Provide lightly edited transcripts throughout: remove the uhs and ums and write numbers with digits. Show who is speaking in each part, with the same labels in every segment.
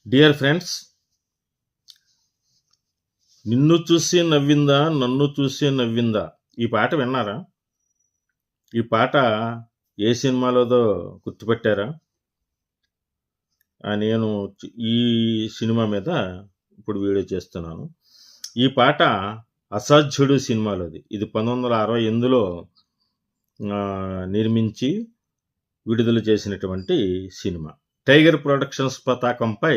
Speaker 1: Dear friends, నిన్ను చూసి నవ్విందా నన్ను చూసి నవ్విందా ఈ పాట విన్నారా? ఈ పాట ఏ సినిమాలోదో గుర్తుపెట్టారా? నేను ఈ సినిమా మీద ఇప్పుడు వీడియో చేస్తున్నాను. ఈ పాట అసాధ్యుడు సినిమాలోది. ఇది 1968లో నిర్మించి విడుదల చేసినటువంటి సినిమా. టైగర్ ప్రొడక్షన్స్ పతాకంపై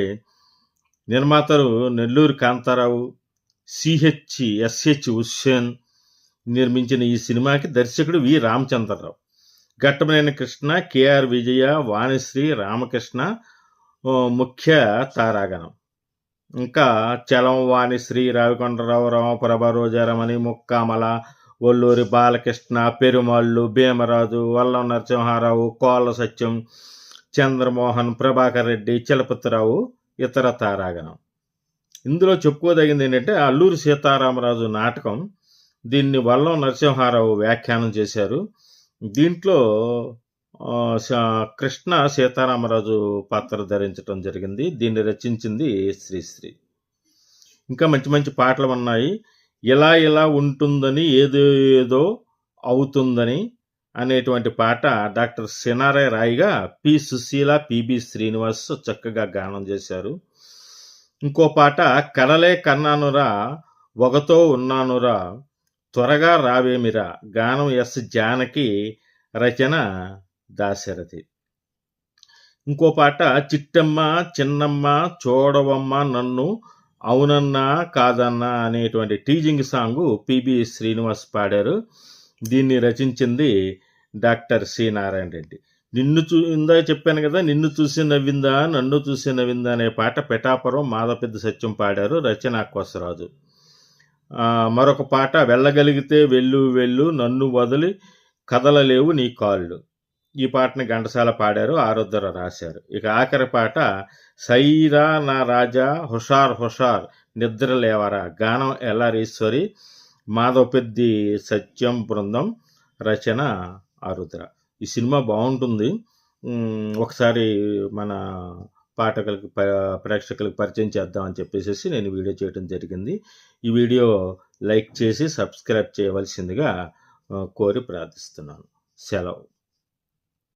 Speaker 1: నిర్మాతలు నెల్లూరు కాంతారావు, ఎస్హెచ్ హుస్సేన్ నిర్మించిన ఈ సినిమాకి దర్శకుడు వి రామచంద్రరావు, ఘట్టమనేని కృష్ణ, కేఆర్ విజయ, వాణిశ్రీ, రామకృష్ణ ముఖ్య తారాగణం. ఇంకా చలం, వాణిశ్రీ, రావికొండరావు, రామప్రభ, రోజారమణి, ముక్కామల, ఒల్లూరి బాలకృష్ణ, పెరుమాళ్ళు, భీమరాజు, వల్లం నరసింహారావు, కోళ్ళ సత్యం, చంద్రమోహన్, ప్రభాకర్ రెడ్డి, చలపతిరావు ఇతర తారాగణం. ఇందులో చెప్పుకోదగింది ఏంటంటే అల్లూరి సీతారామరాజు నాటకం. దీన్ని వల్లం నరసింహారావు వ్యాఖ్యానం చేశారు. దీంట్లో కృష్ణ సీతారామరాజు పాత్ర ధరించడం జరిగింది. దీన్ని రచించింది శ్రీశ్రీ. ఇంకా మంచి మంచి పాటలు ఉన్నాయి. ఇలా ఇలా ఉంటుందని, ఏదో ఏదో అవుతుందని అనేటువంటి పాట డాక్టర్ సినారే రాయిగా పి సుశీల, పిబి శ్రీనివాస్ చక్కగా గానం చేశారు. ఇంకో పాట కలలే కన్నానురా, ఒగతో ఉన్నానురా, త్వరగా రావేమిరా, గానం ఎస్ జానకి, రచన దాశరథి. ఇంకో పాట చిట్టమ్మ చిన్నమ్మ చూడవమ్మ నన్ను, అవునన్నా కాదన్నా అనేటువంటి టీజింగ్ సాంగ్ పిబి శ్రీనివాస్ పాడారు. దీన్ని రచించింది డాక్టర్ సి నారాయణ రెడ్డి. ఇందాక చెప్పాను కదా, నిన్ను చూసి నవ్విందా నన్ను చూసి నవ్విందా అనే పాట పెటాపురం మాధవపెద్ది సత్యం పాడారు, రచన కోసరాజు. మరొక పాట వెళ్ళగలిగితే వెళ్ళు వెళ్ళు, నన్ను వదిలి కదలలేవు నీ కాళ్ళు. ఈ పాటని ఘంటసాల పాడారు, ఆరుద్ర రాశారు. ఇక ఆఖరి పాట సైరా నా రాజా, హుషార్ హుషార్, నిద్ర లేవరా, గానం ఎల్లారీశ్వరి, మాధవపెద్ది సత్యం బృందం, రచన ఆరుద్ర. ఈ సినిమా బాగుంటుంది. ఒకసారి మన పాఠకులకి ప్రేక్షకులకు పరిచయం చేద్దామని చెప్పేసి నేను వీడియో చేయడం జరిగింది. ఈ వీడియో లైక్ చేసి సబ్స్క్రైబ్ చేయవలసిందిగా కోరి ప్రార్థిస్తున్నాను. సెలవు.